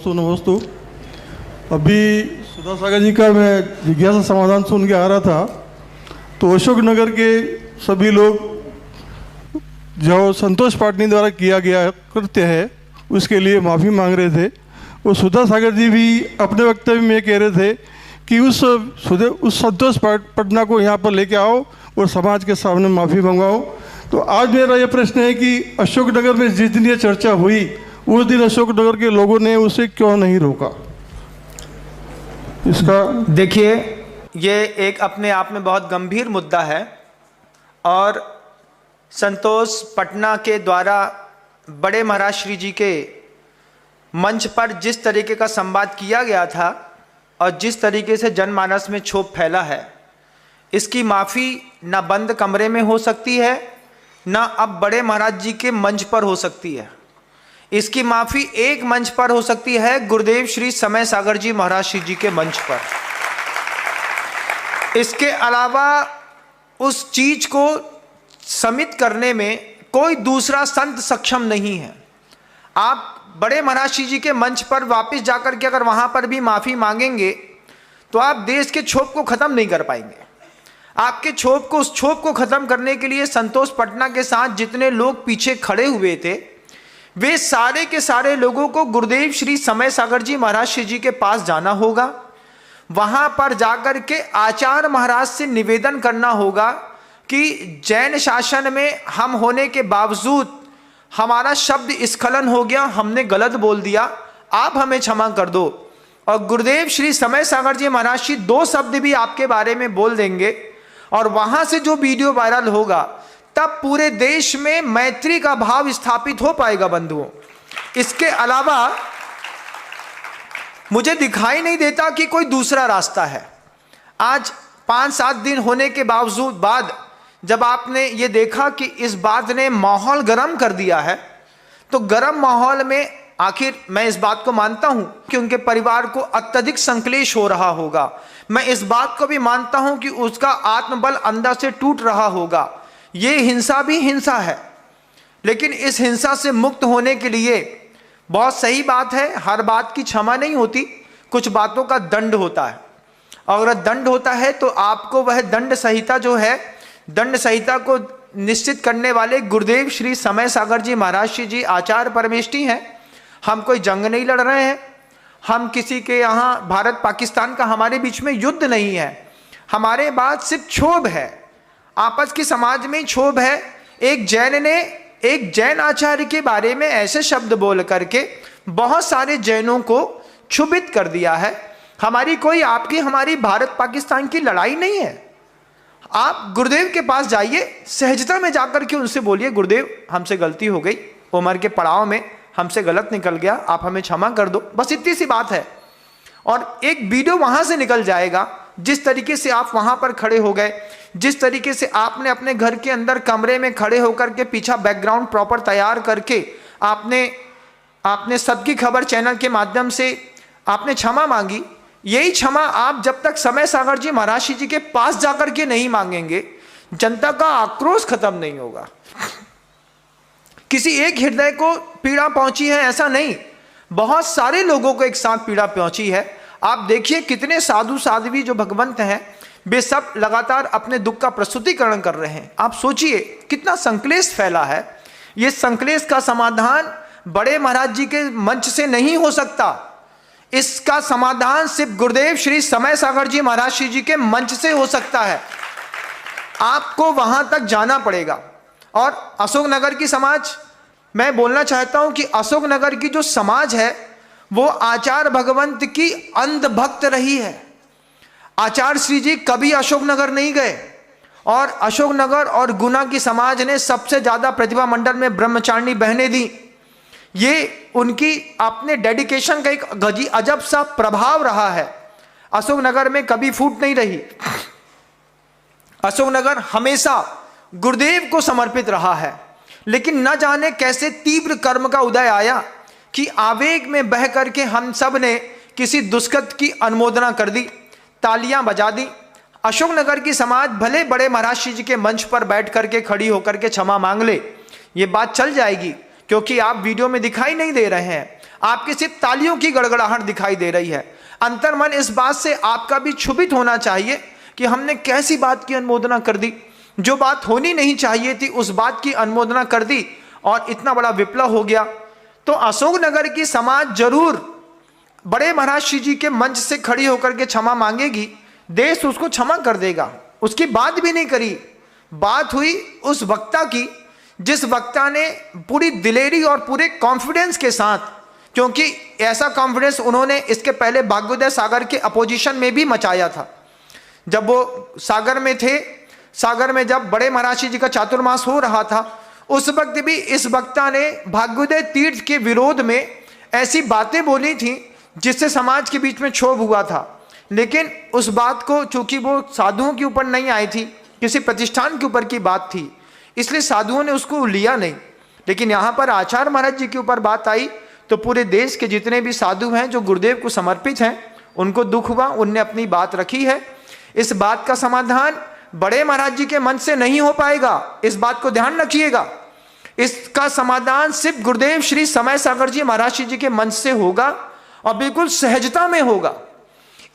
नमस्तु नमस्तु। अभी सुधा सागर जी का मैं जिज्ञासा समाधान सुन के आ रहा था, तो अशोकनगर के सभी लोग जो संतोष पाटनी द्वारा किया गया कृत्य है उसके लिए माफ़ी मांग रहे थे। वो सुधा सागर जी भी अपने वक्तव्य में कह रहे थे कि उस संतोष पटना को यहाँ पर लेके आओ और समाज के सामने माफ़ी मंगवाओ। तो आज मेरा यह प्रश्न है कि अशोकनगर में जिस दिन ये चर्चा हुई उस दिन अशोकनगर के लोगों ने उसे क्यों नहीं रोका? इसका देखिए, ये एक अपने आप में बहुत गंभीर मुद्दा है और संतोष पटना के द्वारा बड़े महाराज श्री जी के मंच पर जिस तरीके का संवाद किया गया था और जिस तरीके से जनमानस में क्षोभ फैला है, इसकी माफ़ी न बंद कमरे में हो सकती है न अब बड़े महाराज जी के मंच पर हो सकती है। इसकी माफ़ी एक मंच पर हो सकती है, गुरुदेव श्री समय सागर जी महाराज श्री जी के मंच पर। इसके अलावा उस चीज को समित करने में कोई दूसरा संत सक्षम नहीं है। आप बड़े महाराज श्री जी के मंच पर वापस जाकर के अगर वहां पर भी माफी मांगेंगे तो आप देश के क्षोभ को खत्म नहीं कर पाएंगे। आपके क्षोभ को, उस क्षोभ को खत्म करने के लिए संतोष पटना के साथ जितने लोग पीछे खड़े हुए थे, वे सारे के सारे लोगों को गुरुदेव श्री समय सागर जी महाराज श्री जी के पास जाना होगा। वहां पर जाकर के आचार्य महाराज से निवेदन करना होगा कि जैन शासन में हम होने के बावजूद हमारा शब्द स्खलन हो गया, हमने गलत बोल दिया, आप हमें क्षमा कर दो। और गुरुदेव श्री समय सागर जी महाराज श्री दो शब्द भी आपके बारे में बोल देंगे और वहां से जो वीडियो वायरल होगा तब पूरे देश में मैत्री का भाव स्थापित हो पाएगा बंधुओं। इसके अलावा मुझे दिखाई नहीं देता कि कोई दूसरा रास्ता है। आज 5-7 दिन होने के बावजूद बाद जब आपने ये देखा कि इस बात ने माहौल गर्म कर दिया है, तो गर्म माहौल में आखिर मैं इस बात को मानता हूं कि उनके परिवार को अत्यधिक संक्लेश हो रहा होगा। मैं इस बात को भी मानता हूं कि उसका आत्मबल अंदर से टूट रहा होगा। ये हिंसा भी हिंसा है, लेकिन इस हिंसा से मुक्त होने के लिए बहुत सही बात है, हर बात की क्षमा नहीं होती, कुछ बातों का दंड होता है। और अगर दंड होता है तो आपको वह दंड संहिता जो है, दंड संहिता को निश्चित करने वाले गुरुदेव श्री समय सागर जी महाराज श्री जी आचार्य परमेष्ठी हैं। हम कोई जंग नहीं लड़ रहे हैं, हम किसी के यहाँ भारत पाकिस्तान का हमारे बीच में युद्ध नहीं है। हमारे बात सिर्फ क्षोभ है, आपस की समाज में क्षोभ है। एक जैन ने एक जैन आचार्य के बारे में ऐसे शब्द बोल करके बहुत सारे जैनों को क्षुभित कर दिया है। हमारी कोई आपकी हमारी भारत पाकिस्तान की लड़ाई नहीं है। आप गुरुदेव के पास जाइए, सहजता में जाकर के उनसे बोलिए, गुरुदेव हमसे गलती हो गई, उम्र के पड़ाव में हमसे गलत निकल गया, आप हमें क्षमा कर दो, बस इतनी सी बात है। और एक वीडियो वहां से निकल जाएगा। जिस तरीके से आप वहां पर खड़े हो गए, जिस तरीके से आपने अपने घर के अंदर कमरे में खड़े होकर के पीछा बैकग्राउंड प्रॉपर तैयार करके आपने सबकी खबर चैनल के माध्यम से आपने क्षमा मांगी, यही क्षमा आप जब तक समय सागर जी महाराज जी के पास जाकर के नहीं मांगेंगे, जनता का आक्रोश खत्म नहीं होगा। किसी एक हृदय को पीड़ा पहुंची है ऐसा नहीं, बहुत सारे लोगों को एक साथ पीड़ा पहुंची है। आप देखिए कितने साधु साध्वी जो भगवंत हैं, वे सब लगातार अपने दुख का प्रस्तुतिकरण कर रहे हैं। आप सोचिए कितना संक्लेश फैला है। ये संक्लेश का समाधान बड़े महाराज जी के मंच से नहीं हो सकता, इसका समाधान सिर्फ गुरुदेव श्री समय सागर जी महाराज श्री जी के मंच से हो सकता है। आपको वहां तक जाना पड़ेगा। और अशोकनगर की समाज, मैं बोलना चाहता हूं कि अशोकनगर की जो समाज है वो आचार्य भगवंत की अंधभक्त रही है। आचार्य श्री जी कभी अशोकनगर नहीं गए और अशोकनगर और गुना की समाज ने सबसे ज्यादा प्रतिभा मंडल में ब्रह्मचारिणी बहनें दी। ये उनकी अपने डेडिकेशन का एक अजब सा प्रभाव रहा है। अशोकनगर में कभी फूट नहीं रही। अशोकनगर हमेशा गुरुदेव को समर्पित रहा है। लेकिन न जाने कैसे तीव्र कर्म का उदय आया कि आवेग में बह करके हम सब ने किसी दुष्कृत की अनुमोदना कर दी, तालियां बजा दी। अशोकनगर की समाज भले बड़े महाराज श्री जी के मंच पर बैठ करके खड़ी होकर के क्षमा मांग ले, ये बात चल जाएगी, क्योंकि आप वीडियो में दिखाई नहीं दे रहे हैं। आपकी सिर्फ तालियों की गड़गड़ाहट दिखाई दे रही है। अंतर्मन इस बात से आपका भी क्षुभित होना चाहिए कि हमने कैसी बात की अनुमोदना कर दी, जो बात होनी नहीं चाहिए थी उस बात की अनुमोदना कर दी और इतना बड़ा विप्लव हो गया। तो अशोकनगर की समाज जरूर बड़े महाराज श्री जी के मंच से खड़ी होकर के क्षमा मांगेगी, देश उसको क्षमा कर देगा। उसकी बात भी नहीं करी, बात हुई उस वक्ता की जिस वक्ता ने पूरी दिलेरी और पूरे कॉन्फिडेंस के साथ, क्योंकि ऐसा कॉन्फिडेंस उन्होंने इसके पहले भाग्योदय सागर के अपोजिशन में भी मचाया था। जब वो सागर में थे, सागर में जब बड़े महाराज श्री जी का चातुर्मास हो रहा था, उस वक्त भी इस वक्ता ने भाग्योदय तीर्थ के विरोध में ऐसी बातें बोली थी जिससे समाज के बीच में क्षोभ हुआ था। लेकिन उस बात को, चूंकि वो साधुओं के ऊपर नहीं आई थी, किसी प्रतिष्ठान के ऊपर की बात थी, इसलिए साधुओं ने उसको लिया नहीं। लेकिन यहाँ पर आचार्य महाराज जी के ऊपर बात आई तो पूरे देश के जितने भी साधु हैं जो गुरुदेव को समर्पित हैं, उनको दुख हुआ, उनने अपनी बात रखी है। इस बात का समाधान बड़े महाराज जी के मन से नहीं हो पाएगा, इस बात को ध्यान रखिएगा। इसका समाधान सिर्फ गुरुदेव श्री समय सागर जी महाराज जी के मन से होगा और बिल्कुल सहजता में होगा।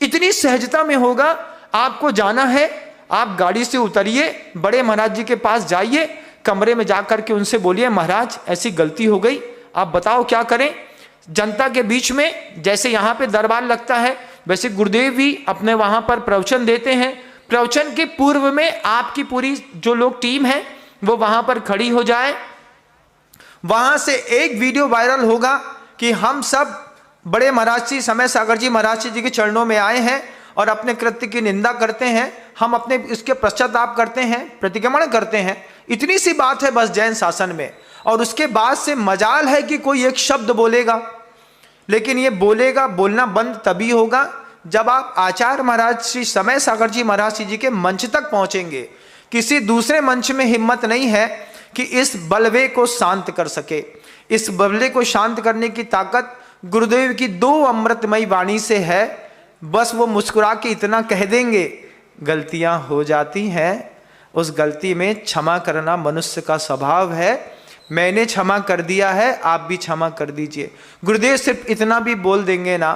इतनी सहजता में होगा, आपको जाना है, आप गाड़ी से उतरिए, बड़े महाराज जी के पास जाइए, कमरे में जाकर के उनसे बोलिए महाराज ऐसी गलती हो गई, आप बताओ क्या करें। जनता के बीच में जैसे यहाँ पे दरबार लगता है वैसे गुरुदेव भी अपने वहां पर प्रवचन देते हैं। प्रवचन के पूर्व में आपकी पूरी जो लोग टीम है वो वहां पर खड़ी हो जाए, वहां से एक वीडियो वायरल होगा कि हम सब बड़े महाराज जी समय सागर जी महाराज जी के चरणों में आए हैं और अपने कृत्य की निंदा करते हैं, हम अपने इसके पश्चाताप करते हैं, प्रतिक्रमण करते हैं। इतनी सी बात है बस जैन शासन में, और उसके बाद से मजाल है कि कोई एक शब्द बोलेगा। लेकिन ये बोलेगा, बोलना बंद तभी होगा जब आप आचार्य महाराज श्री समय सागर जी महाराज जी के मंच तक पहुंचेंगे। किसी दूसरे मंच में हिम्मत नहीं है कि इस बलवे को शांत कर सके। इस बलवे को शांत करने की ताकत गुरुदेव की 2 अमृतमयी वाणी से है। बस वो मुस्कुरा के इतना कह देंगे, गलतियां हो जाती हैं, उस गलती में क्षमा करना मनुष्य का स्वभाव है, मैंने क्षमा कर दिया है, आप भी क्षमा कर दीजिए। गुरुदेव सिर्फ इतना भी बोल देंगे ना,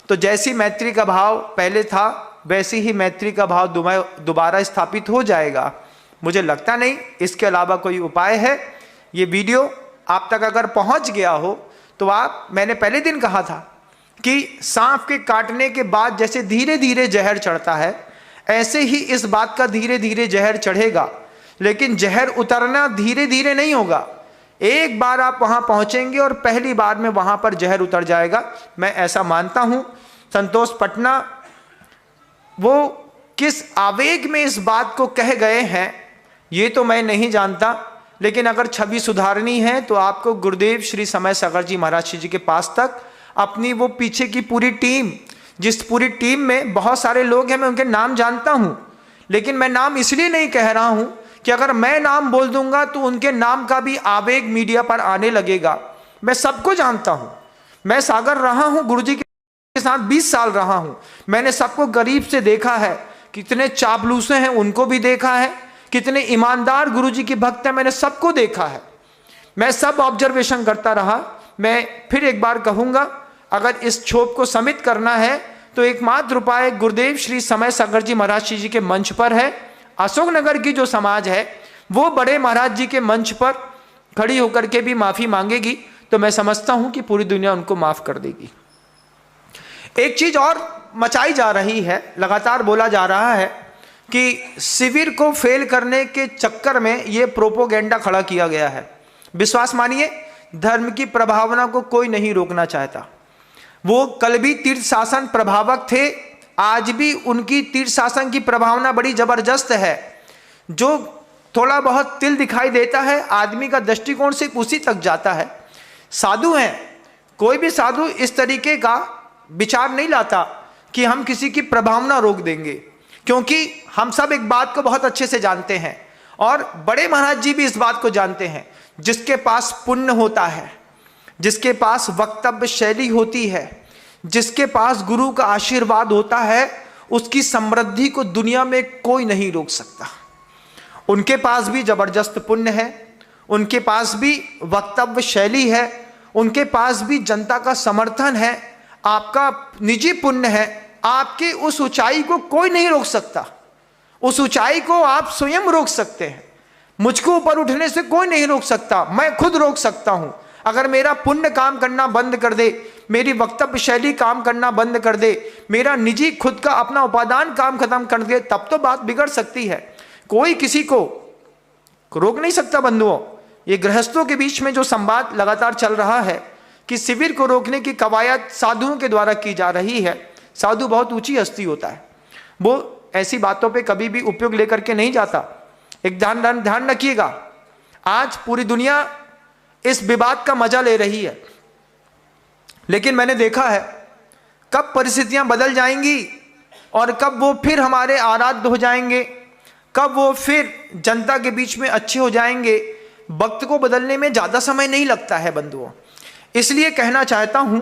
तो जैसी मैत्री का भाव पहले था वैसी ही मैत्री का भाव दोबारा स्थापित हो जाएगा। मुझे लगता नहीं इसके अलावा कोई उपाय है। ये वीडियो आप तक अगर पहुंच गया हो तो आप, मैंने पहले दिन कहा था कि सांप के काटने के बाद जैसे धीरे धीरे जहर चढ़ता है, ऐसे ही इस बात का धीरे धीरे जहर चढ़ेगा। लेकिन जहर उतरना धीरे धीरे नहीं होगा, एक बार आप वहां पहुंचेंगे और पहली बार में वहां पर जहर उतर जाएगा। मैं ऐसा मानता हूं। संतोष पटना वो किस आवेग में इस बात को कह गए हैं ये तो मैं नहीं जानता, लेकिन अगर छवि सुधारनी है तो आपको गुरुदेव श्री समय सागर जी महाराज जी के पास तक अपनी वो पीछे की पूरी टीम, जिस पूरी टीम में बहुत सारे लोग हैं, मैं उनके नाम जानता हूं, लेकिन मैं नाम इसलिए नहीं कह रहा हूं कि अगर मैं नाम बोल दूंगा तो उनके नाम का भी आवेग मीडिया पर आने लगेगा। मैं सबको जानता हूं, मैं सागर रहा हूं, गुरुजी के साथ 20 साल रहा हूं, मैंने सबको गरीब से देखा है, कितने चापलूसे हैं उनको भी देखा है, कितने ईमानदार गुरुजी के भक्त हैं मैंने सबको देखा है। मैं सब ऑब्जर्वेशन करता रहा। मैं फिर एक बार कहूंगा, अगर इस क्षोभ को समित करना है तो एकमात्र उपाय गुरुदेव श्री समय सागर जी महाराज जी के मंच पर है। अशोकनगर की जो समाज है वो बड़े महाराज जी के मंच पर खड़ी होकर के भी माफी मांगेगी तो मैं समझता हूं कि पूरी दुनिया उनको माफ कर देगी। एक चीज और मचाई जा रही है, लगातार बोला जा रहा है कि शिविर को फेल करने के चक्कर में ये प्रोपोगेंडा खड़ा किया गया है। विश्वास मानिए, धर्म की प्रभावना को कोई नहीं रोकना चाहता। वो कल भी तीर्थ शासन प्रभावक थे, आज भी उनकी तीर्थ शासन की प्रभावना बड़ी जबरदस्त है। जो थोड़ा बहुत तिल दिखाई देता है आदमी का दृष्टिकोण से उसी तक जाता है। साधु हैं, कोई भी साधु इस तरीके का विचार नहीं लाता कि हम किसी की प्रभावना रोक देंगे, क्योंकि हम सब एक बात को बहुत अच्छे से जानते हैं और बड़े महाराज जी भी इस बात को जानते हैं, जिसके पास पुण्य होता है, जिसके पास वक्तव्य शैली होती है, जिसके पास गुरु का आशीर्वाद होता है, उसकी समृद्धि को दुनिया में कोई नहीं रोक सकता। उनके पास भी जबरदस्त पुण्य है, उनके पास भी वक्तव्य शैली है, उनके पास भी जनता का समर्थन है, आपका निजी पुण्य है। आपकी उस ऊंचाई को कोई नहीं रोक सकता, उस ऊंचाई को आप स्वयं रोक सकते हैं। मुझको ऊपर उठने से कोई नहीं रोक सकता, मैं खुद रोक सकता हूं। अगर मेरा पुण्य काम करना बंद कर दे, मेरी वक्तव्य शैली काम करना बंद कर दे, मेरा निजी खुद का अपना उपादान काम खत्म कर दे, तब तो बात बिगड़ सकती है। कोई किसी को रोक नहीं सकता। बंधुओं, ये गृहस्थों के बीच में जो संवाद लगातार चल रहा है कि शिविर को रोकने की कवायद साधुओं के द्वारा की जा रही है। साधु बहुत ऊंची हस्ती होता है, वो ऐसी बातों पे कभी भी उपयोग लेकर के नहीं जाता। एक ध्यान रखिएगा, आज पूरी दुनिया इस विवाद का मजा ले रही है, लेकिन मैंने देखा है कब परिस्थितियां बदल जाएंगी और कब वो फिर हमारे आराध्य हो जाएंगे, कब वो फिर जनता के बीच में अच्छे हो जाएंगे। वक्त को बदलने में ज़्यादा समय नहीं लगता है बंधुओं। इसलिए कहना चाहता हूं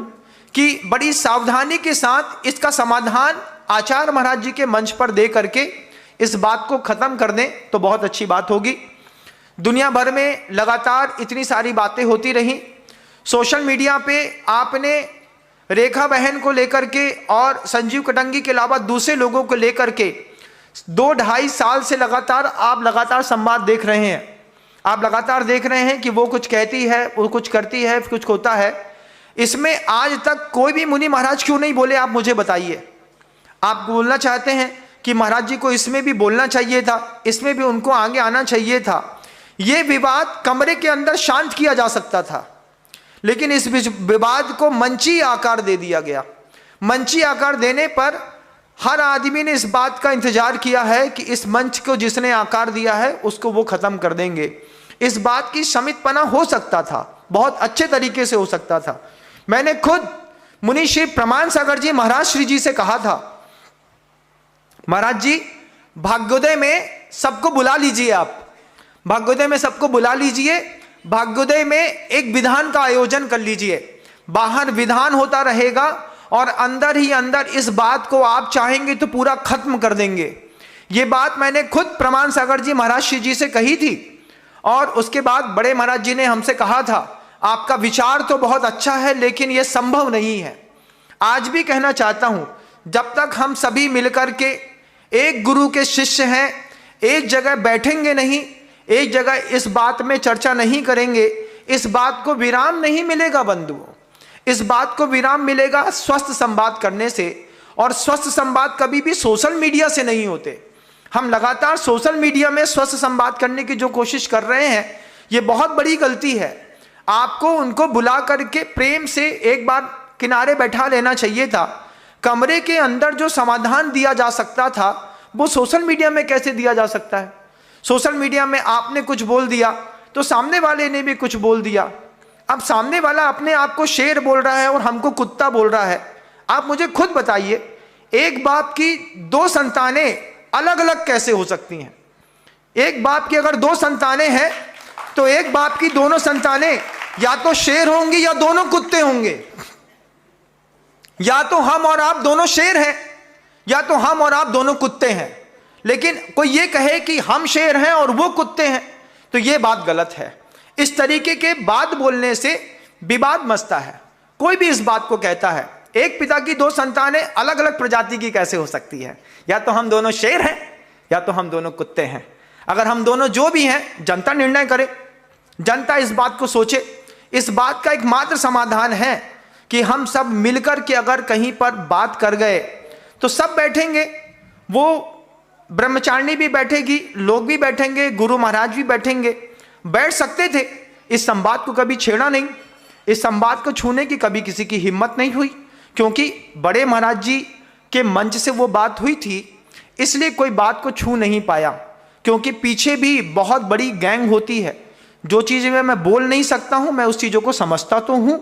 कि बड़ी सावधानी के साथ इसका समाधान आचार्य महाराज जी के मंच पर दे करके इस बात को खत्म कर दें तो बहुत अच्छी बात होगी। दुनिया भर में लगातार इतनी सारी बातें होती रहीं। सोशल मीडिया पे आपने रेखा बहन को लेकर के और संजीव कटंगी के अलावा दूसरे लोगों को लेकर के 2-2.5 साल से लगातार संवाद देख रहे हैं। आप लगातार देख रहे हैं कि वो कुछ कहती है, वो कुछ करती है, कुछ होता है। इसमें आज तक कोई भी मुनि महाराज क्यों नहीं बोले, आप मुझे बताइए। आप बोलना चाहते हैं कि महाराज जी को इसमें भी बोलना चाहिए था, इसमें भी उनको आगे आना चाहिए था। यह विवाद कमरे के अंदर शांत किया जा सकता था, लेकिन इस विवाद को मंची आकार दे दिया गया। मंची आकार देने पर हर आदमी ने इस बात का इंतजार किया है कि इस मंच को जिसने आकार दिया है उसको वो खत्म कर देंगे। इस बात की समितपना हो सकता था, बहुत अच्छे तरीके से हो सकता था। मैंने खुद मुनि श्री प्रमाण सागर जी महाराज श्री जी से कहा था, महाराज जी भाग्योदय में सबको बुला लीजिए, आप भाग्योदय में सबको बुला लीजिए, भाग्योदय में एक विधान का आयोजन कर लीजिए। बाहर विधान होता रहेगा और अंदर ही अंदर इस बात को आप चाहेंगे तो पूरा खत्म कर देंगे। ये बात मैंने खुद प्रमाण सागर जी महाराज श्री जी से कही थी और उसके बाद बड़े महाराज जी ने हमसे कहा था, आपका विचार तो बहुत अच्छा है लेकिन यह संभव नहीं है। आज भी कहना चाहता हूं, जब तक हम सभी मिलकर के एक गुरु के शिष्य हैं, एक जगह बैठेंगे नहीं, एक जगह इस बात में चर्चा नहीं करेंगे, इस बात को विराम नहीं मिलेगा बंधुओं। इस बात को विराम मिलेगा स्वस्थ संवाद करने से, और स्वस्थ संवाद कभी भी सोशल मीडिया से नहीं होते। हम लगातार सोशल मीडिया में स्वस्थ संवाद करने की जो कोशिश कर रहे हैं, ये बहुत बड़ी गलती है। आपको उनको बुला करके प्रेम से एक बार किनारे बैठा लेना चाहिए था। कमरे के अंदर जो समाधान दिया जा सकता था वो सोशल मीडिया में कैसे दिया जा सकता है। सोशल मीडिया में आपने कुछ बोल दिया तो सामने वाले ने भी कुछ बोल दिया। अब सामने वाला अपने आप को शेर बोल रहा है और हमको कुत्ता बोल रहा है। आप मुझे खुद बताइए, एक बाप की 2 संतानें अलग अलग कैसे हो सकती हैं? एक बाप की अगर 2 संतानें हैं तो एक बाप की दोनों संतानें या तो शेर होंगी या दोनों कुत्ते होंगे। या तो हम और आप दोनों शेर हैं या तो हम और आप दोनों कुत्ते हैं। लेकिन कोई ये कहे कि हम शेर हैं और वो कुत्ते हैं तो ये बात गलत है। इस तरीके के बात बोलने से विवाद मचता है। कोई भी इस बात को कहता है एक पिता की 2 संतानें अलग अलग प्रजाति की कैसे हो सकती है? या तो हम दोनों शेर हैं या तो हम दोनों कुत्ते हैं। अगर हम दोनों जो भी हैं, जनता निर्णय करे, जनता इस बात को सोचे। इस बात का एकमात्र समाधान है कि हम सब मिलकर के अगर कहीं पर बात कर गए तो सब बैठेंगे, वो ब्रह्मचारिणी भी बैठेगी, लोग भी बैठेंगे, गुरु महाराज भी बैठेंगे। बैठ सकते थे, इस संवाद को कभी छेड़ा नहीं, इस संवाद को छूने की कभी किसी की हिम्मत नहीं हुई, क्योंकि बड़े महाराज जी के मंच से वो बात हुई थी, इसलिए कोई बात को छू नहीं पाया। क्योंकि पीछे भी बहुत बड़ी गैंग होती है। जो चीज़ें मैं बोल नहीं सकता हूं, मैं उस चीज़ों को समझता तो हूं।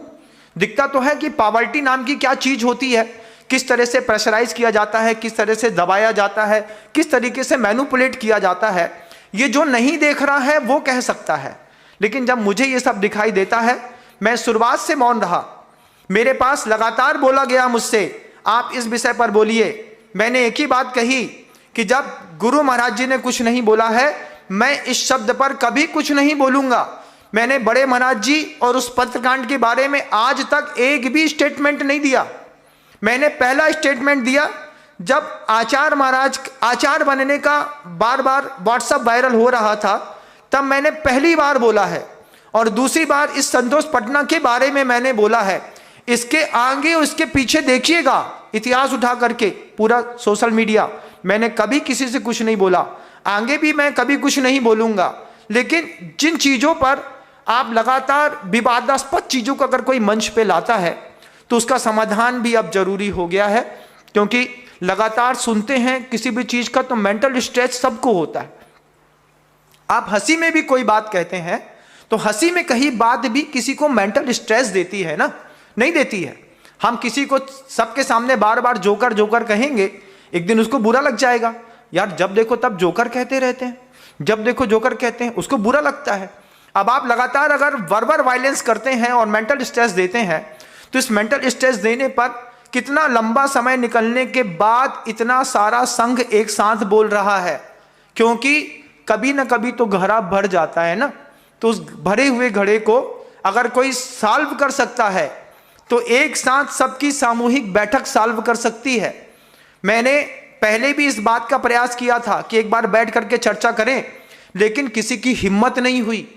दिखता तो है कि पावर्टी नाम की क्या चीज़ होती है, किस तरह से प्रेशराइज किया जाता है, किस तरह से दबाया जाता है, किस तरीके से मैनिपुलेट किया जाता है। ये जो नहीं देख रहा है वो कह सकता है, लेकिन जब मुझे ये सब दिखाई देता है, मैं शुरुआत से मौन रहा। मेरे पास लगातार बोला गया मुझसे, आप इस विषय पर बोलिए। मैंने एक ही बात कही कि जब गुरु महाराज जी ने कुछ नहीं बोला है, मैं इस शब्द पर कभी कुछ नहीं बोलूंगा। मैंने बड़े महाराज जी और उस पत्रकांड के बारे में आज तक एक भी स्टेटमेंट नहीं दिया। मैंने पहला स्टेटमेंट दिया जब आचार्य महाराज आचार्य बनने का बार बार व्हाट्सएप वायरल हो रहा था, तब मैंने पहली बार बोला है। और दूसरी बार इस संतोष पटना के बारे में मैंने बोला है। इसके आगे और इसके पीछे देखिएगा इतिहास उठा करके पूरा सोशल मीडिया, मैंने कभी किसी से कुछ नहीं बोला, आगे भी मैं कभी कुछ नहीं बोलूंगा। लेकिन जिन चीजों पर आप लगातार विवादास्पद चीजों को अगर कोई मंच पे लाता है तो उसका समाधान भी अब जरूरी हो गया है, क्योंकि लगातार सुनते हैं किसी भी चीज का तो मेंटल स्ट्रेस सबको होता है। आप हंसी में भी कोई बात कहते हैं तो हंसी में कही बात भी किसी को मेंटल स्ट्रेस देती है ना, नहीं देती है। हम किसी को सबके सामने बार बार जोकर जोकर कहेंगे, एक दिन उसको बुरा लग जाएगा। यार जब देखो तब जोकर कहते रहते हैं, जब देखो जोकर कहते हैं, उसको बुरा लगता है। अब आप लगातार अगर वर्बल वायलेंस करते हैं और मेंटल स्ट्रेस देते हैं तो इस मेंटल स्ट्रेस देने पर कितना लंबा समय निकलने के बाद इतना सारा संघ एक साथ बोल रहा है, क्योंकि कभी ना कभी तो घड़ा भर जाता है ना। तो उस भरे हुए घड़े को अगर कोई सॉल्व कर सकता है तो एक साथ सबकी सामूहिक बैठक सॉल्व कर सकती है। मैंने पहले भी इस बात का प्रयास किया था कि एक बार बैठ करके चर्चा करें, लेकिन किसी की हिम्मत नहीं हुई।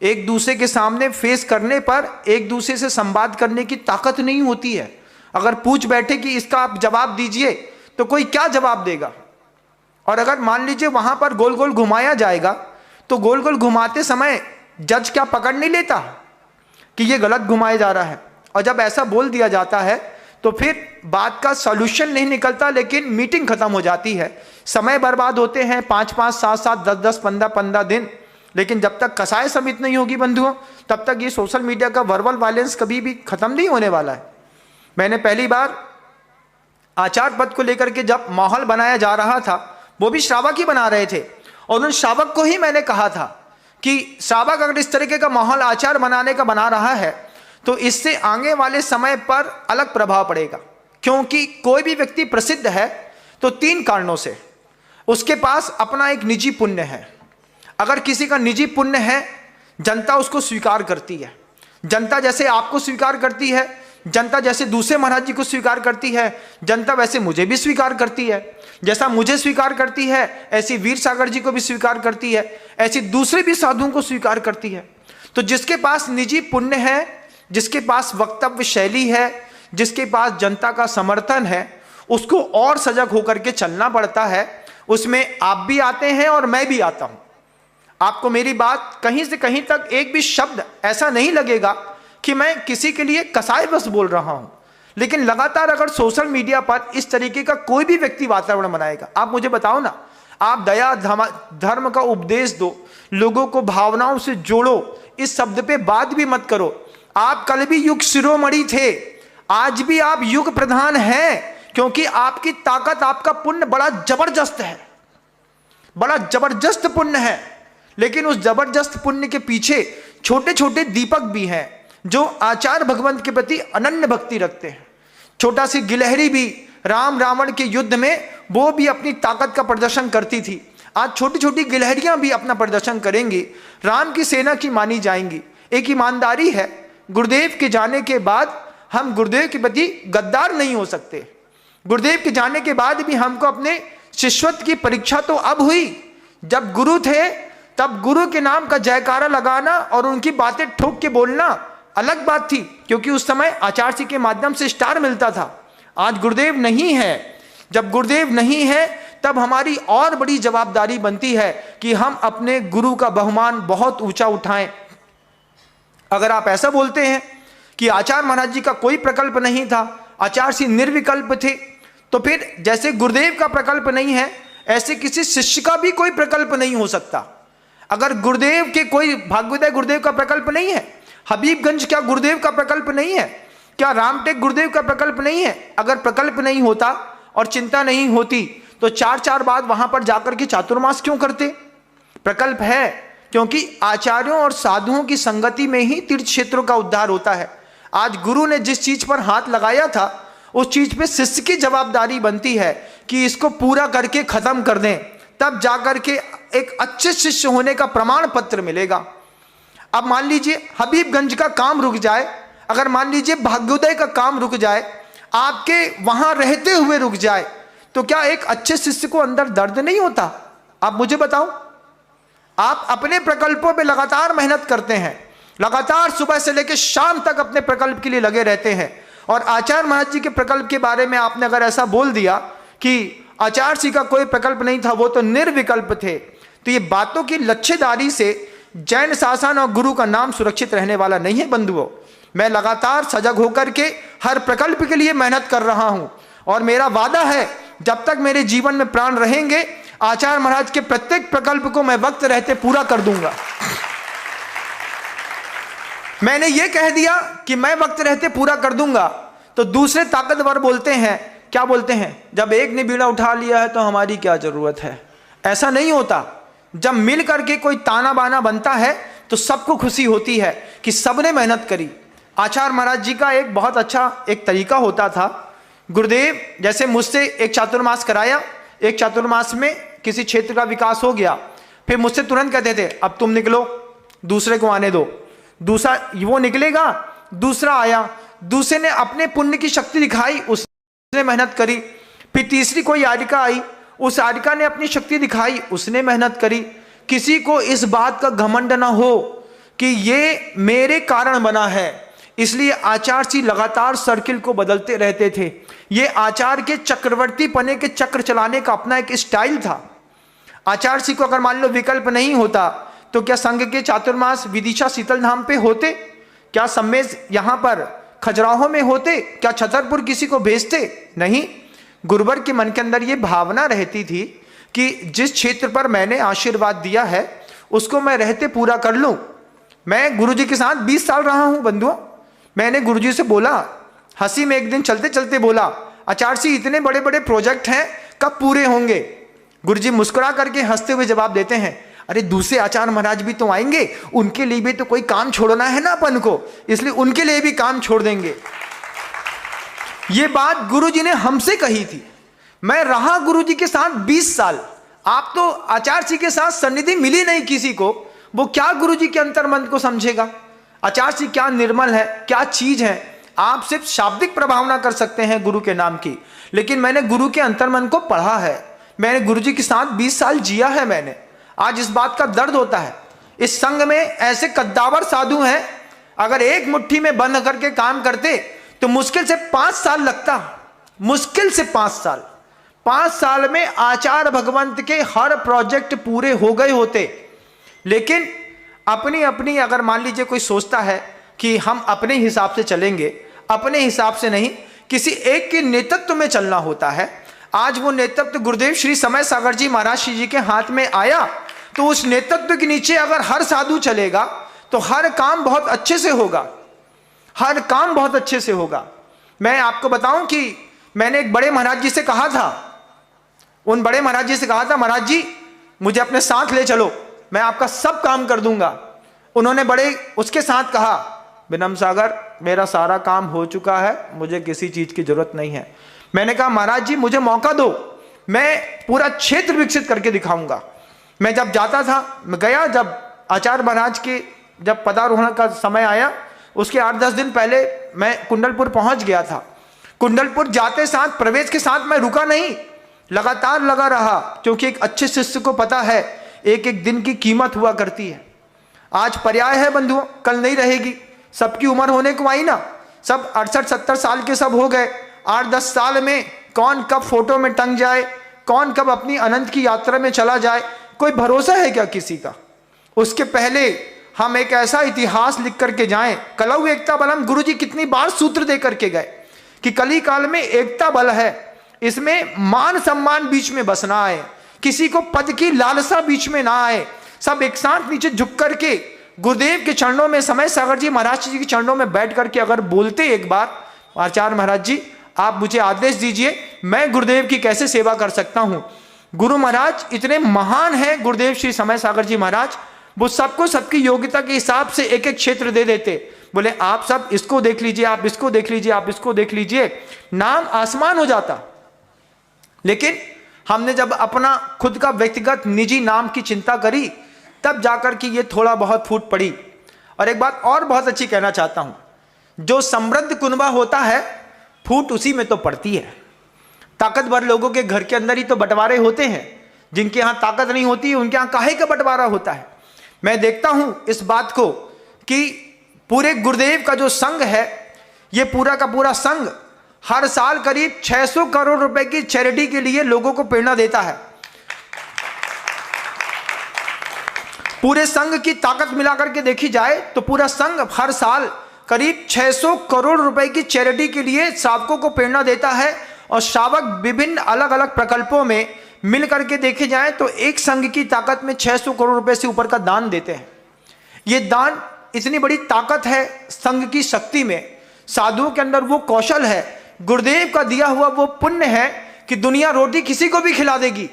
एक दूसरे के सामने फेस करने पर एक दूसरे से संवाद करने की ताकत नहीं होती है। अगर पूछ बैठे कि इसका आप जवाब दीजिए तो कोई क्या जवाब देगा। और अगर मान लीजिए वहां पर गोल गोल घुमाया जाएगा तो गोल गोल घुमाते समय जज क्या पकड़ नहीं लेता कि ये गलत घुमाया जा रहा है। और जब ऐसा बोल दिया जाता है तो फिर बात का सॉल्यूशन नहीं निकलता, लेकिन मीटिंग खत्म हो जाती है, समय बर्बाद होते हैं 5-5, 7-7, 10-10, 15-15 दिन। लेकिन जब तक कसाय समिति नहीं होगी बंधुओं, तब तक ये सोशल मीडिया का वर्बल वायलेंस कभी भी खत्म नहीं होने वाला है। मैंने पहली बार आचार्य पद को लेकर के जब माहौल बनाया जा रहा था, वो भी श्रावक ही बना रहे थे, और उन श्रावक को ही मैंने कहा था कि श्रावक अगर इस तरीके का माहौल आचार्य बनाने का बना रहा है तो इससे आगे वाले समय पर अलग प्रभाव पड़ेगा। क्योंकि कोई भी व्यक्ति प्रसिद्ध है तो 3 कारणों से, उसके पास अपना एक निजी पुण्य है। अगर किसी का निजी पुण्य है, जनता उसको स्वीकार करती है। जनता जैसे आपको स्वीकार करती है, जनता जैसे दूसरे महाराज जी को स्वीकार करती है, जनता वैसे मुझे भी स्वीकार करती है। जैसा मुझे स्वीकार करती है ऐसी वीर सागर जी को भी स्वीकार करती है, ऐसी दूसरे भी साधुओं को स्वीकार करती है। तो जिसके पास निजी पुण्य है, जिसके पास वक्तव्य शैली है, जिसके पास जनता का समर्थन है, उसको और सजग होकर के चलना पड़ता है। उसमें आप भी आते हैं और मैं भी आता हूं। आपको मेरी बात कहीं से कहीं तक एक भी शब्द ऐसा नहीं लगेगा कि मैं किसी के लिए कसाय बस बोल रहा हूं। लेकिन लगातार अगर सोशल मीडिया पर इस तरीके का कोई भी व्यक्ति वातावरण बनाएगा, आप मुझे बताओ ना, आप दया धर्म का उपदेश दो, लोगों को भावनाओं से जोड़ो, इस शब्द पे बात भी मत करो। आप कल भी युग शिरोमणि थे, आज भी आप युग प्रधान हैं, क्योंकि आपकी ताकत, आपका पुण्य बड़ा जबरदस्त है, बड़ा जबरदस्त पुण्य है। लेकिन उस जबरदस्त पुण्य के पीछे छोटे छोटे दीपक भी हैं जो आचार्य भगवंत के प्रति अनन्य भक्ति रखते हैं। छोटा सी गिलहरी भी राम रावण के युद्ध में वो भी अपनी ताकत का प्रदर्शन करती थी। आज छोटी छोटी गिलहरियां भी अपना प्रदर्शन करेंगी, राम की सेना की मानी जाएंगी। एक ईमानदारी है, गुरुदेव के जाने के बाद हम गुरुदेव के प्रति गद्दार नहीं हो सकते। गुरुदेव के जाने के बाद भी हमको अपने शिष्यत्व की परीक्षा तो अब हुई। जब गुरु थे तब गुरु के नाम का जयकारा लगाना और उनकी बातें ठोक के बोलना अलग बात थी, क्योंकि उस समय आचार्य जी के माध्यम से स्टार मिलता था। आज गुरुदेव नहीं है। जब गुरुदेव नहीं है तब हमारी और बड़ी जवाबदारी बनती है कि हम अपने गुरु का बहुमान बहुत ऊंचा उठाएं। अगर आप ऐसा बोलते हैं कि आचार्य महाराज जी का कोई प्रकल्प नहीं था, आचार्य जी निर्विकल्प थे, तो फिर जैसे गुरुदेव का प्रकल्प नहीं है ऐसे किसी शिष्य का भी कोई प्रकल्प नहीं हो सकता। अगर गुरुदेव के कोई भाग्योदय गुरुदेव का प्रकल्प नहीं है, हबीबगंज क्या गुरुदेव का प्रकल्प नहीं है, क्या रामटेक गुरुदेव का प्रकल्प नहीं है? अगर प्रकल्प नहीं होता और चिंता नहीं होती तो 4-4 बार वहां पर जाकर के चातुर्मास क्यों करते? प्रकल्प है, क्योंकि आचार्यों और साधुओं की संगति में ही तीर्थ क्षेत्रों का उद्धार होता है। आज गुरु ने जिस चीज पर हाथ लगाया था उस चीज पे शिष्य की जवाबदारी बनती है कि इसको पूरा करके खत्म कर दें, तब जाकर के एक अच्छे शिष्य होने का प्रमाण पत्र मिलेगा। अब मान लीजिए हबीबगंज का काम रुक जाए, अगर मान लीजिए भाग्योदय का काम रुक जाए, आपके वहां रहते हुए रुक जाए, तो क्या एक अच्छे शिष्य को अंदर दर्द नहीं होता? आप मुझे बताओ। आप अपने प्रकल्पों पे लगातार मेहनत करते हैं, लगातार सुबह से लेकर शाम तक अपने प्रकल्प के लिए लगे रहते हैं, और आचार्य महाराज जी के प्रकल्प के बारे में आपने अगर ऐसा बोल दिया कि आचार्य जी का कोई प्रकल्प नहीं था, वो तो निर्विकल्प थे, तो ये बातों की लच्छेदारी से जैन शासन और गुरु का नाम सुरक्षित रहने वाला नहीं है बंधुओं। मैं लगातार सजग होकर के हर प्रकल्प के लिए मेहनत कर रहा हूं, और मेरा वादा है जब तक मेरे जीवन में प्राण रहेंगे, आचार्य महाराज के प्रत्येक प्रकल्प को मैं वक्त रहते पूरा कर दूंगा। मैंने यह कह दिया कि मैं वक्त रहते पूरा कर दूंगा, तो दूसरे ताकतवर बोलते हैं, क्या बोलते हैं, जब एक ने बीड़ा उठा लिया है तो हमारी क्या जरूरत है। ऐसा नहीं होता। जब मिल करके कोई ताना बाना बनता है तो सबको खुशी होती है कि सबने मेहनत करी। आचार्य महाराज जी का एक बहुत अच्छा एक तरीका होता था। गुरुदेव जैसे मुझसे एक चातुर्मास कराया, एक चातुर्मास में किसी क्षेत्र का विकास हो गया, फिर मुझसे तुरंत कहते थे अब तुम निकलो, दूसरे को आने दो। दूसरा वो निकलेगा, दूसरा आया, दूसरे ने अपने पुण्य की शक्ति दिखाई, उसने मेहनत करी। फिर तीसरी कोई यारिका आई, उस यारिका ने अपनी शक्ति दिखाई, उसने मेहनत करी। किसी को इस बात का घमंड ना हो कि ये मेरे कारण बना है, इसलिए आचार्य जी लगातार सर्किल को बदलते रहते थे। ये आचार्य के चक्रवर्ती पने के चक्र चलाने का अपना एक स्टाइल था। आचार्य जी को अगर मान लो विकल्प नहीं होता तो क्या संघ के चातुर्मास विदिशा शीतल धाम पे होते? क्या सम्मेज यहां पर खजुराहो में होते? क्या छतरपुर किसी को भेजते? नहीं। गुरुवर के मन के अंदर ये भावना रहती थी कि जिस क्षेत्र पर मैंने आशीर्वाद दिया है उसको मैं रहते पूरा कर लूं। मैं गुरुजी के साथ 20 साल रहा हूं बंधुओं। मैंने गुरुजी से बोला, हंसी में एक दिन चलते चलते बोला, आचार्य जी इतने बड़े बड़े प्रोजेक्ट हैं, कब पूरे होंगे? गुरुजी मुस्कुरा करके हंसते हुए जवाब देते हैं, अरे दूसरे आचार्य महाराज भी तो आएंगे, उनके लिए भी तो कोई काम छोड़ना है ना अपन को, इसलिए उनके लिए भी काम छोड़ देंगे। ये बात गुरुजी ने हमसे कही थी। मैं रहा गुरुजी के साथ 20 साल। आप तो आचार्य जी के साथ सन्निधि मिली नहीं किसी को, वो क्या गुरुजी के अंतर्मन को समझेगा? आचार्य जी क्या निर्मल है, क्या चीज है। आप सिर्फ शाब्दिक प्रभावना कर सकते हैं गुरु के नाम की, लेकिन मैंने गुरु के अंतर्मन को पढ़ा है। मैंने गुरुजी के साथ 20 साल जिया है मैंने। आज इस बात का दर्द होता है। इस संघ में ऐसे कद्दावर साधु हैं, अगर एक मुट्ठी में बंद करके काम करते तो मुश्किल से 5 साल लगता, मुश्किल से 5 साल। 5 साल में आचार्य भगवंत के हर प्रोजेक्ट पूरे हो गए होते। लेकिन अपनी अपनी, अगर मान लीजिए कोई सोचता है कि हम अपने हिसाब से चलेंगे, अपने हिसाब से नहीं, किसी एक के नेतृत्व में चलना होता है। आज वो नेतृत्व गुरुदेव श्री समय सागर जी महाराज जी के हाथ में आया, तो उस नेतृत्व के नीचे अगर हर साधु चलेगा तो हर काम बहुत अच्छे से होगा, हर काम बहुत अच्छे से होगा। मैं आपको बताऊं कि मैंने एक बड़े महाराज जी से कहा था, उन बड़े महाराज जी से कहा था, महाराज जी मुझे अपने साथ ले चलो, मैं आपका सब काम कर दूंगा। उन्होंने बड़े उसके साथ कहा, विनम्र सागर मेरा सारा काम हो चुका है, मुझे किसी चीज की जरूरत नहीं है। मैंने कहा महाराज जी मुझे मौका दो, मैं पूरा क्षेत्र विकसित करके दिखाऊंगा। मैं जब जाता था, मैं गया, जब आचार्य महाराज के जब पदारोहण का समय आया उसके 8-10 दिन पहले मैं कुंडलपुर पहुंच गया था। कुंडलपुर जाते साथ, प्रवेश के साथ मैं रुका नहीं, लगातार लगा रहा, क्योंकि एक अच्छे शिष्य को पता है एक एक दिन की कीमत हुआ करती है। आज पर्याय है बंधुओं, कल नहीं रहेगी। सबकी उम्र होने को आई ना, सब 68-70 साल के सब हो गए। 8-10 साल में कौन कब फोटो में टंग जाए, कौन कब अपनी अनंत की यात्रा में चला जाए, कोई भरोसा है क्या किसी का? उसके पहले हम एक ऐसा इतिहास लिख करके जाएं। कलौ एकता बलम, गुरुजी कितनी बार सूत्र दे करके गए कि कली काल में एकता बल है, इसमें मान सम्मान बीच में बस ना आए, किसी को पद की लालसा बीच में ना आए, सब एक साथ नीचे झुक करके गुरुदेव के चरणों में, समय सागर जी महाराज जी के चरणों में बैठ करके अगर बोलते एक बार, आचार्य महाराज जी आप मुझे आदेश दीजिए, मैं गुरुदेव की कैसे सेवा कर सकता हूं। गुरु महाराज इतने महान हैं, गुरुदेव श्री समय सागर जी महाराज, वो सबको सबकी योग्यता के हिसाब से एक एक क्षेत्र दे देते। बोले आप सब इसको देख लीजिए, आप इसको देख लीजिए, आप इसको देख लीजिए, नाम आसमान हो जाता। लेकिन हमने जब अपना खुद का व्यक्तिगत निजी नाम की चिंता करी, तब जाकर के ये थोड़ा बहुत फूट पड़ी। और एक बात और बहुत अच्छी कहना चाहता हूं, जो समृद्ध कुनबा होता है फूट उसी में तो पड़ती है। ताकतवर लोगों के घर के अंदर ही तो बंटवारे होते हैं, जिनके यहां ताकत नहीं होती उनके यहां काहे का बंटवारा होता है। मैं देखता हूं इस बात को कि पूरे गुरुदेव का जो संघ है, ये पूरा का पूरा संघ हर साल करीब 600 करोड़ रुपए की चैरिटी के लिए लोगों को प्रेरणा देता है। पूरे संघ की ताकत मिलाकर के देखी जाए तो पूरा संघ हर साल करीब 600 करोड़ रुपए की चैरिटी के लिए श्रावकों को प्रेरणा देता है। और श्रावक विभिन्न अलग अलग प्रकल्पों में मिल करके देखे जाए तो एक संघ की ताकत में 600 करोड़ रुपए से ऊपर का दान देते हैं। ये दान, इतनी बड़ी ताकत है संघ की शक्ति में, साधुओं के अंदर वो कौशल है, गुरुदेव का दिया हुआ वो पुण्य है कि दुनिया रोटी किसी को भी खिला देगी,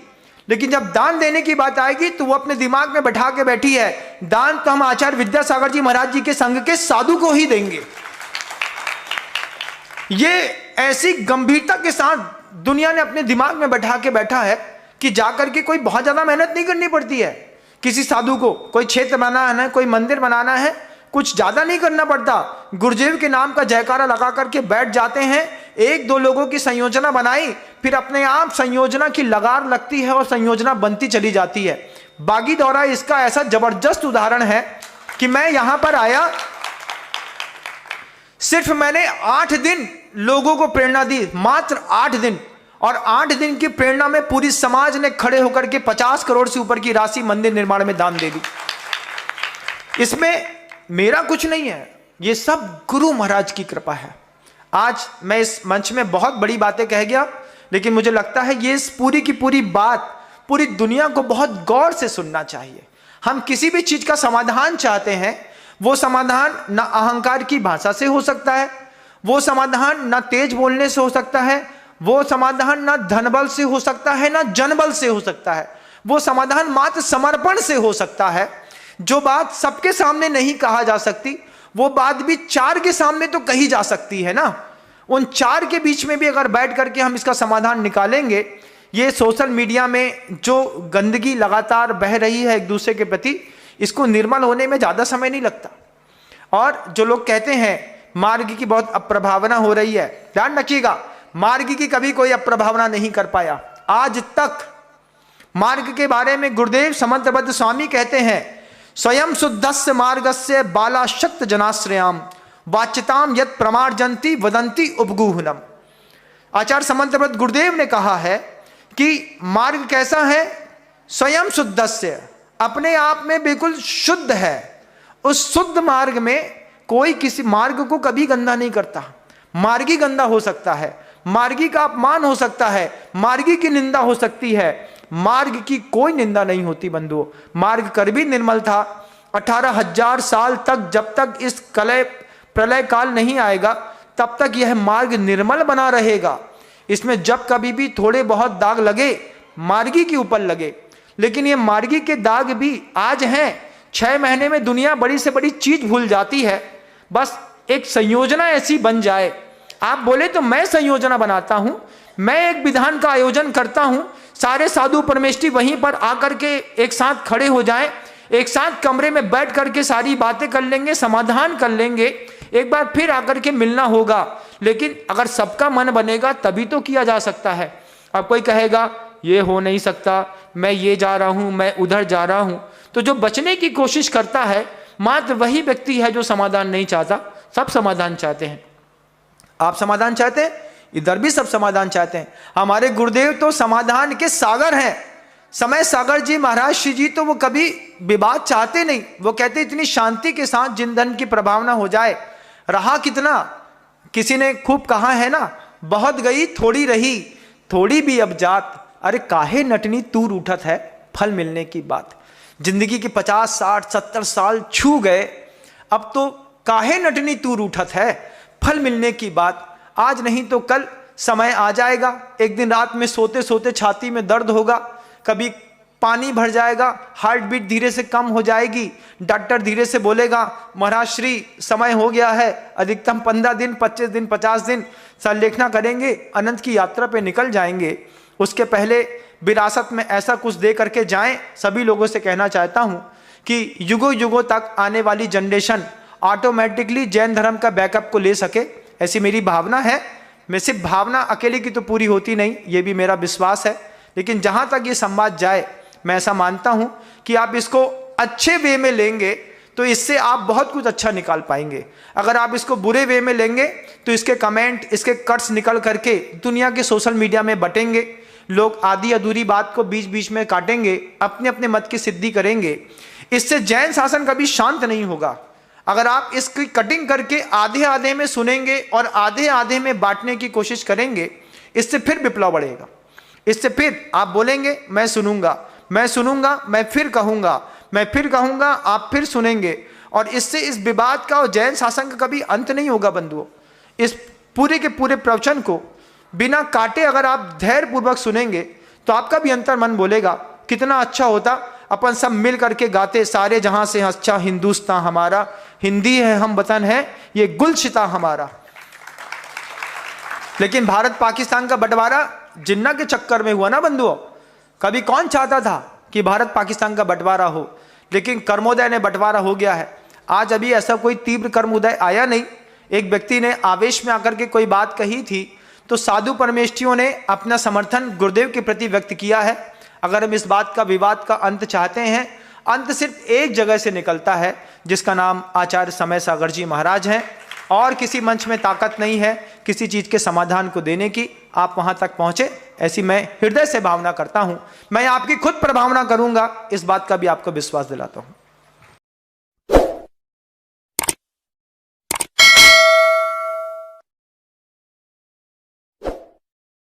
लेकिन जब दान देने की बात आएगी तो वो अपने दिमाग में बैठा के बैठी है, दान तो हम आचार्य विद्यासागर जी महाराज जी के संघ के साधु को ही देंगे। ये ऐसी गंभीरता के साथ दुनिया ने अपने दिमाग में बैठा के बैठा है कि जाकर के कोई बहुत ज्यादा मेहनत नहीं करनी पड़ती है। किसी साधु को कोई क्षेत्र बनाना है, कोई मंदिर बनाना है, कुछ ज्यादा नहीं करना पड़ता। गुरुदेव के नाम का जयकारा लगा करके बैठ जाते हैं, एक दो लोगों की संयोजना बनाई, फिर अपने आप संयोजना की लगार लगती है और संयोजना बनती चली जाती है। बागी दौरा इसका ऐसा जबरदस्त उदाहरण है कि मैं यहां पर आया, सिर्फ मैंने 8 दिन लोगों को प्रेरणा दी, मात्र 8 दिन, और 8 दिन की प्रेरणा में पूरी समाज ने खड़े होकर के 50 करोड़ से ऊपर की राशि मंदिर निर्माण में दान दे दी। इसमें मेरा कुछ नहीं है, ये सब गुरु महाराज की कृपा है। आज मैं इस मंच में बहुत बड़ी बातें कह गया, लेकिन मुझे लगता है ये इस पूरी की पूरी बात पूरी दुनिया को बहुत गौर से सुनना चाहिए। हम किसी भी चीज का समाधान चाहते हैं, वो समाधान ना अहंकार की भाषा से हो सकता है, वो समाधान ना तेज बोलने से हो सकता है, वो समाधान ना धनबल से हो सकता है, ना जनबल से हो सकता है, वो समाधान मात्र समर्पण से हो सकता है। जो बात सबके सामने नहीं कहा जा सकती, वो बात भी 4 के सामने तो कही जा सकती है ना। उन 4 के बीच में भी अगर बैठ करके हम इसका समाधान निकालेंगे, ये सोशल मीडिया में जो गंदगी लगातार बह रही है एक दूसरे के प्रति, इसको निर्मल होने में ज्यादा समय नहीं लगता। और जो लोग कहते हैं मार्ग की बहुत अप्रभावना हो रही है, ध्यान रखिएगा, मार्ग की कभी कोई अप्रभावना नहीं कर पाया आज तक। मार्ग के बारे में गुरुदेव समंतबद्ध स्वामी कहते हैं, स्वयं शुद्धस्य मार्गस्य बालाशक्त जनाश्रयाम वाच्यताम यत् प्रमार्जन्ति वदन्ति उपगूहनम। आचार्य समंतबद्ध गुरुदेव ने कहा है कि मार्ग कैसा है, स्वयं शुद्धस्य, अपने आप में बिल्कुल शुद्ध है। उस शुद्ध मार्ग में कोई किसी मार्ग को कभी गंदा नहीं करता। मार्गी गंदा हो सकता है, मार्गी का अपमान हो सकता है, मार्गी की निंदा हो सकती है, मार्ग की कोई निंदा नहीं होती बंधुओं। मार्ग कर भी निर्मल था। 18,000 साल तक, जब तक इस प्रलय काल नहीं आएगा, तब तक यह मार्ग निर्मल बना रहेगा। इसमें जब कभी भी थोड़े बहुत दाग लगे, मार्गी के ऊपर लगे, लेकिन ये मार्गी के दाग भी आज हैं। 6 महीने में दुनिया बड़ी से बड़ी चीज भूल जाती है। बस एक संयोजना ऐसी बन जाए, आप बोले तो मैं संयोजना बनाता हूं, मैं एक विधान का आयोजन करता हूं, सारे साधु परमेष्ठी वहीं पर आकर के एक साथ खड़े हो जाएं, एक साथ कमरे में बैठ करके सारी बातें कर लेंगे, समाधान कर लेंगे, एक बार फिर आकर के मिलना होगा। लेकिन अगर सबका मन बनेगा तभी तो किया जा सकता है। अब कोई कहेगा ये हो नहीं सकता, मैं ये जा रहा हूं, मैं उधर जा रहा हूं, तो जो बचने की कोशिश करता है मात्र वही व्यक्ति है जो समाधान नहीं चाहता। सब समाधान चाहते हैं, आप समाधान चाहते हैं, इधर भी सब समाधान चाहते हैं। हमारे गुरुदेव तो समाधान के सागर हैं। समय सागर जी महाराज श्री जी तो वो कभी विवाद चाहते नहीं, वो कहते इतनी शांति के साथ जिन धन की प्रभावना हो जाए। रहा कितना, किसी ने खूब कहा है ना, बहुत गई थोड़ी रही, थोड़ी भी अब जात, अरे काहे नटनी तूर उठत है, फल मिलने की बात। जिंदगी की 50, 60, 70 साल छू गए, अब तो काहे नटनी तूर उठत है, फल मिलने की बात। आज नहीं तो कल समय आ जाएगा, एक दिन रात में सोते सोते छाती में दर्द होगा, कभी पानी भर जाएगा, हार्ट बीट धीरे से कम हो जाएगी, डॉक्टर धीरे से बोलेगा महाराज श्री समय हो गया है, अधिकतम 15 दिन, 25 दिन, 50 दिन संलेखना करेंगे, अनंत की यात्रा पे निकल जाएंगे। उसके पहले विरासत में ऐसा कुछ दे करके जाएं। सभी लोगों से कहना चाहता हूं कि युगों युगों तक आने वाली जनरेशन ऑटोमेटिकली जैन धर्म का बैकअप को ले सके, ऐसी मेरी भावना है। मैं सिर्फ भावना अकेले की तो पूरी होती नहीं, ये भी मेरा विश्वास है, लेकिन जहाँ तक ये संवाद जाए मैं ऐसा मानता हूँ कि आप इसको अच्छे वे में लेंगे तो इससे आप बहुत कुछ अच्छा निकाल पाएंगे। अगर आप इसको बुरे वे में लेंगे तो इसके कमेंट, इसके कट्स निकल करके दुनिया के सोशल मीडिया में बटेंगे, लोग आधी अधूरी बात को बीच बीच में काटेंगे, अपने अपने मत की सिद्धि करेंगे। इससे जैन शासन कभी शांत नहीं होगा। अगर आप इसकी कटिंग करके आधे आधे में सुनेंगे और आधे आधे में बांटने की कोशिश करेंगे, इससे फिर विप्लव बढ़ेगा। इससे फिर आप बोलेंगे मैं सुनूंगा, मैं सुनूंगा, मैं फिर कहूंगा, मैं फिर कहूंगा, आप फिर सुनेंगे, और इससे इस विवाद का और जैन शासन का कभी अंत नहीं होगा बंधुओं। इस पूरे के पूरे प्रवचन को बिना काटे अगर आप धैर्य पूर्वक सुनेंगे तो आपका भी अंतर मन बोलेगा कितना अच्छा होता अपन सब मिल करके गाते, सारे जहां से अच्छा हिंदुस्तान हमारा, हिंदी है हम वतन है ये गुलशिता हमारा। लेकिन भारत पाकिस्तान का बंटवारा जिन्ना के चक्कर में हुआ ना बंधुओं। कभी कौन चाहता था कि भारत पाकिस्तान का बंटवारा हो, लेकिन कर्मोदय ने बंटवारा हो गया है। आज अभी ऐसा कोई तीव्र कर्मोदय आया नहीं। एक व्यक्ति ने आवेश में आकर के कोई बात कही थी तो साधु परमेष्ठियों ने अपना समर्थन गुरुदेव के प्रति व्यक्त किया है। अगर हम इस बात का विवाद का अंत चाहते हैं, अंत सिर्फ एक जगह से निकलता है जिसका नाम आचार्य समय सागर जी महाराज हैं, और किसी मंच में ताकत नहीं है किसी चीज के समाधान को देने की। आप वहां तक पहुंचे ऐसी मैं हृदय से भावना करता हूं। मैं आपकी खुद प्रभावना करूंगा, इस बात का भी आपको विश्वास दिलाता हूं।